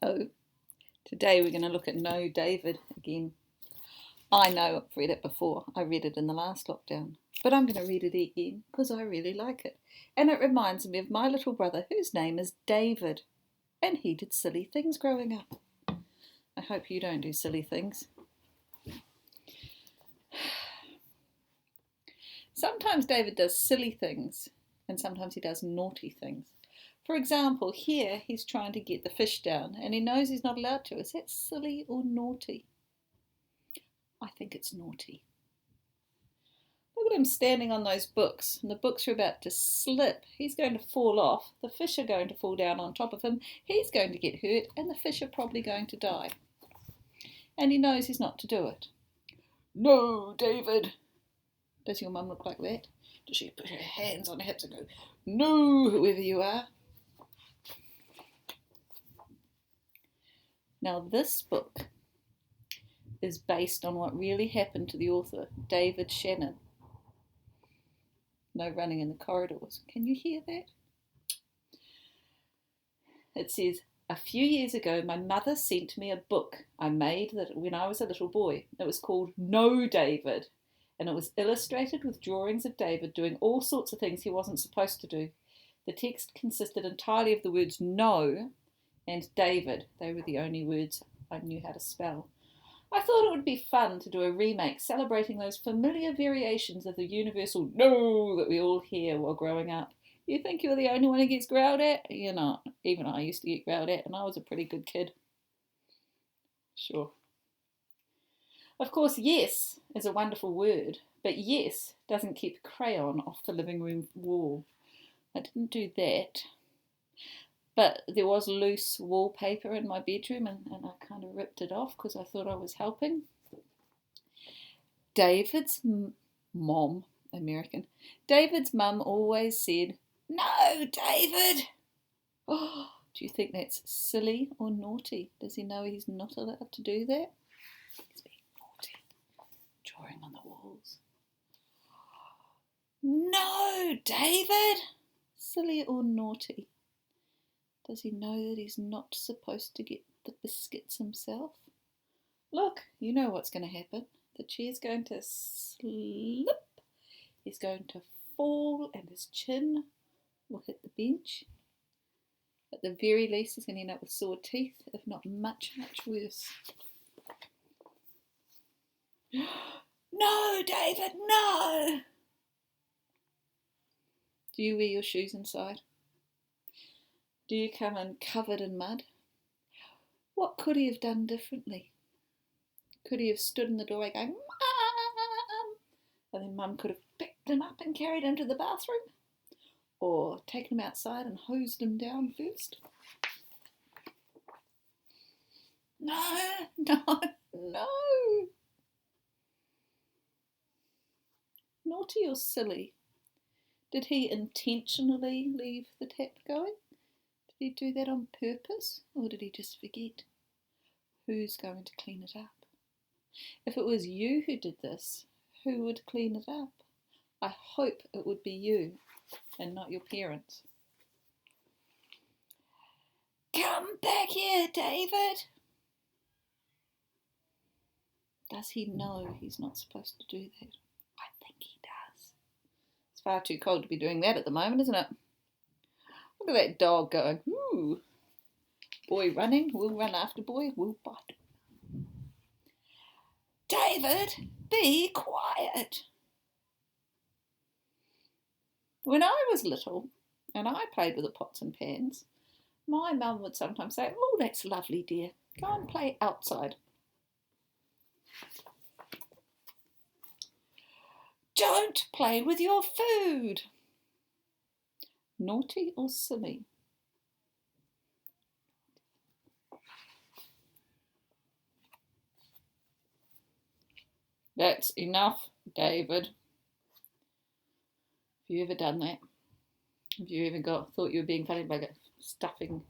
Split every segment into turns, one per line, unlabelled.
Hello. Today we're going to look at No David again. I know I've read it before. I read it in the last lockdown. But I'm going to read it again because I really like it. And it reminds me of my little brother whose name is David. And he did silly things growing up. I hope you don't do silly things. Sometimes David does silly things and sometimes he does naughty things. For example, here he's trying to get the fish down and he knows he's not allowed to. Is that silly or naughty? I think it's naughty. Look at him standing on those books, and the books are about to slip. He's going to fall off. The fish are going to fall down on top of him. He's going to get hurt, and the fish are probably going to die. And he knows he's not to do it. No, David. Does your mum look like that? Does she put her hands on her hips and go, no, whoever you are? Now this book is based on what really happened to the author, David Shannon. No running in the corridors. Can you hear that? It says, a few years ago my mother sent me a book I made when I was a little boy. It was called No David, and it was illustrated with drawings of David doing all sorts of things he wasn't supposed to do. The text consisted entirely of the words no and David. They were the only words I knew how to spell. I thought it would be fun to do a remake celebrating those familiar variations of the universal no that we all hear while growing up. You think you're the only one who gets growled at? You're not. Even I used to get growled at and I was a pretty good kid. Sure. Of course, yes is a wonderful word, but yes doesn't keep a crayon off the living room wall. I didn't do that. But there was loose wallpaper in my bedroom and I kind of ripped it off because I thought I was helping. David's mom, American, David's mum always said, no, David. Oh, do you think that's silly or naughty? Does he know he's not allowed to do that? He's being naughty, drawing on the walls. No, David. Silly or naughty? Does he know that he's not supposed to get the biscuits himself? Look, you know what's going to happen. The chair's going to slip. He's going to fall and his chin will hit the bench. At the very least, he's going to end up with sore teeth, if not much, much worse. No, David, no! Do you wear your shoes inside? Do you come in covered in mud? What could he have done differently? Could he have stood in the doorway going, Mum? And then Mum could have picked him up and carried him to the bathroom? Or taken him outside and hosed him down first? No, no, no. Naughty or silly? Did he intentionally leave the tap going? Did he do that on purpose, or did he just forget? Who's going to clean it up? If it was you who did this, who would clean it up? I hope it would be you and not your parents. Come back here, David. Does he know he's not supposed to do that? I think he does. It's far too cold to be doing that at the moment, isn't it? Look at that dog going, ooh. Boy running, we'll run after boy, we'll bite. David, be quiet. When I was little and I played with the pots and pans, my mum would sometimes say, oh, that's lovely, dear. Go and play outside. Don't play with your food. Naughty or silly? That's enough, David. Have you ever done that? Have you ever thought you were being funny by stuffing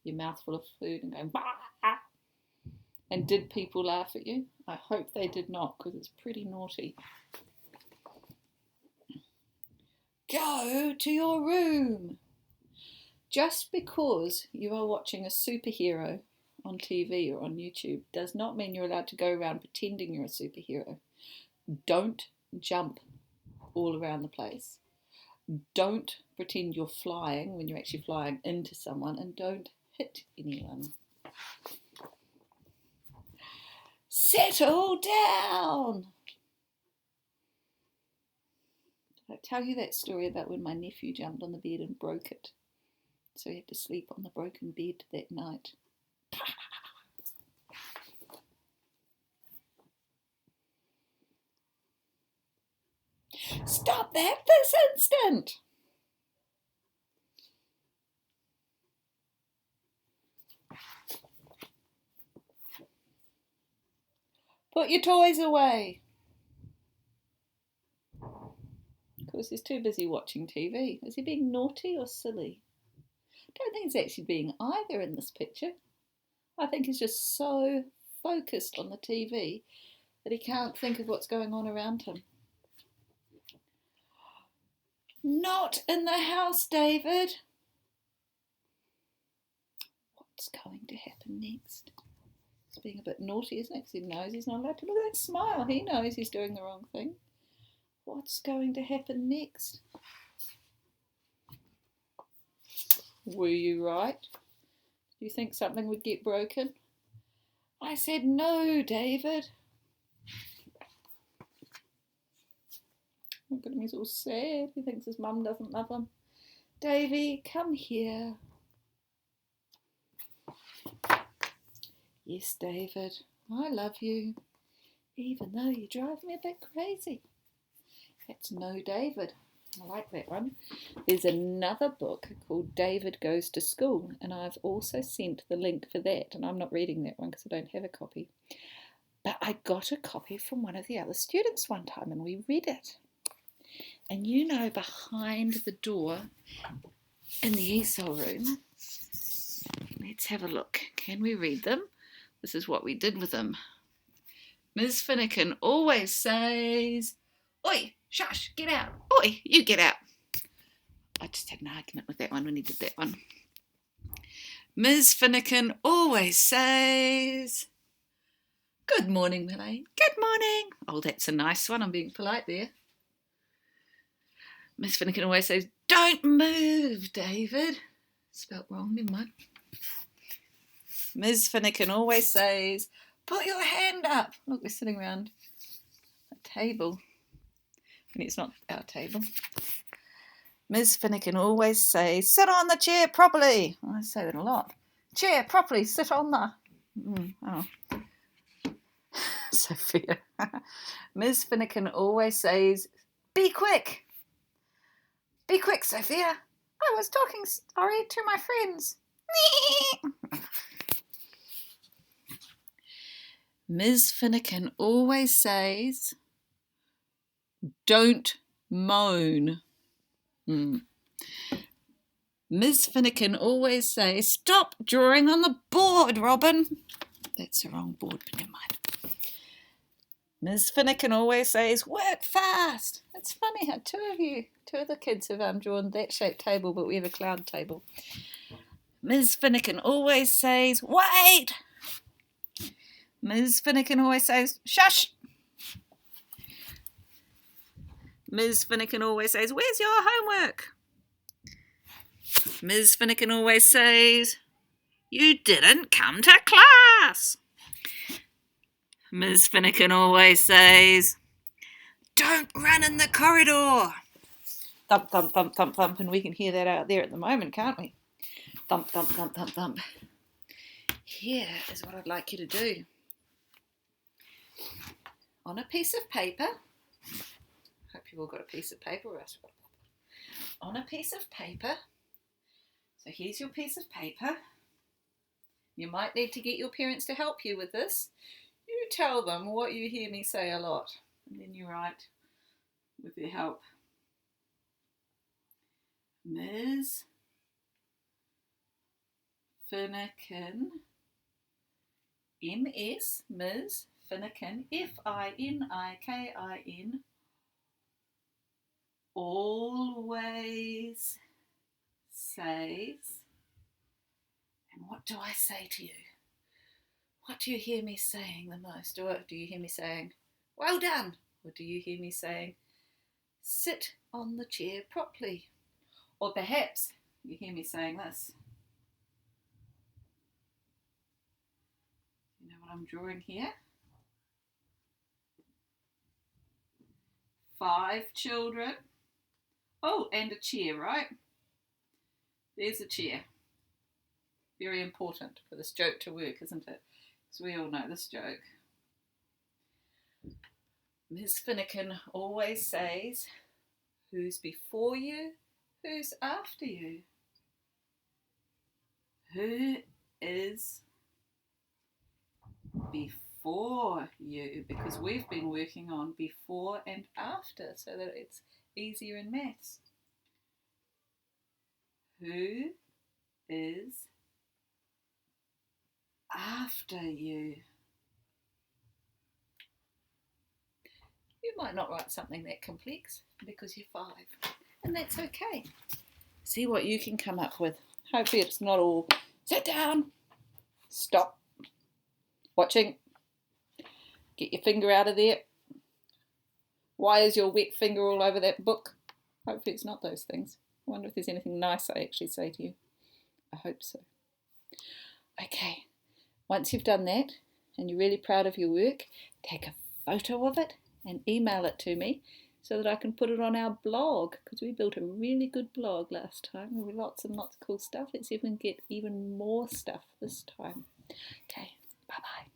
your mouth full of food and going, bah! And did people laugh at you? I hope they did not, because it's pretty naughty. Go to your room. Just because you are watching a superhero on TV or on YouTube does not mean you're allowed to go around pretending you're a superhero. Don't jump all around the place. Don't pretend you're flying when you're actually flying into someone, and don't hit anyone. Settle down! Did I tell you that story about when my nephew jumped on the bed and broke it? So he had to sleep on the broken bed that night. Stop that this instant! Put your toys away. Of course, he's too busy watching TV. Is he being naughty or silly? I don't think he's actually being either in this picture. I think he's just so focused on the TV that he can't think of what's going on around him. Not in the house, David. What's going to happen next? He's being a bit naughty, isn't it? Because he knows he's not allowed to. Look at that smile. He knows he's doing the wrong thing. What's going to happen next? Were you right? Do you think something would get broken? I said no, David. Look at him, he's all sad. He thinks his mum doesn't love him. Davy, come here. Yes, David, I love you, even though you drive me a bit crazy. That's No, David. I like that one. There's another book called David Goes to School, and I've also sent the link for that, and I'm not reading that one because I don't have a copy. But I got a copy from one of the other students one time, and we read it. And you know, behind the door in the ESOL room, let's have a look. Can we read them? This is what we did with them. Ms. Finnegan always says, "Oi, shush, get out. Oi, you get out." I just had an argument with that one when he did that one. Ms. Finnegan always says, "Good morning, Millie. Good morning." Oh, that's a nice one. I'm being polite there. Ms. Finnegan always says, "Don't move, David." Spelt wrong, never mind. Ms. Finnegan always says, "Put your hand up." Look, we're sitting around a table. And it's not our table. Ms. Finnegan always says, "Sit on the chair properly." I say that a lot. Chair properly, sit on the... Sophia. Ms. Finnegan always says, "Be quick." Be quick, Sophia. I was talking sorry to my friends. Ms. Finnegan always says, "Don't moan." Ms. Finnegan always says, "Stop drawing on the board, Robin." That's the wrong board, but never mind. Ms. Finnegan always says, "Work fast." It's funny how two of the kids have drawn that shaped table, but we have a cloud table. Ms. Finnegan always says, "Wait." Ms. Finnegan always says, "Shush." Ms. Finnegan always says, "Where's your homework?" Ms. Finnegan always says, "You didn't come to class." Ms. Finnegan always says, "Don't run in the corridor." Thump, thump, thump, thump, thump, and we can hear that out there at the moment, can't we? Thump, thump, thump, thump, thump. Here is what I'd like you to do. On a piece of paper, hope you've all got a piece of paper, or else on a piece of paper. So here's your piece of paper. You might need to get your parents to help you with this. You tell them what you hear me say a lot, and then you write with their help. Ms. Finnegan, M-S, Ms. Finnegan, F-I-N-I-K-I-N, always says, and what do I say to you? What do you hear me saying the most? Or do you hear me saying, well done? Or do you hear me saying, sit on the chair properly? Or perhaps you hear me saying this. You know what I'm drawing here? 5 children. Oh, and a chair, right? There's a chair. Very important for this joke to work, isn't it? Because we all know this joke. Ms. Finnegan always says, who's before you, who's after you? Who is before you? Because we've been working on before and after so that it's easier in maths. Who is after you? You might not write something that complex because you're 5, and that's okay. See what you can come up with. Hopefully it's not all sit down, stop, watching, get your finger out of there. Why is your wet finger all over that book? Hopefully it's not those things. I wonder if there's anything nice I actually say to you. I hope so. Okay, once you've done that and you're really proud of your work, take a photo of it and email it to me so that I can put it on our blog, because we built a really good blog last time. There were lots and lots of cool stuff. Let's see if we can get even more stuff this time. Okay, bye-bye.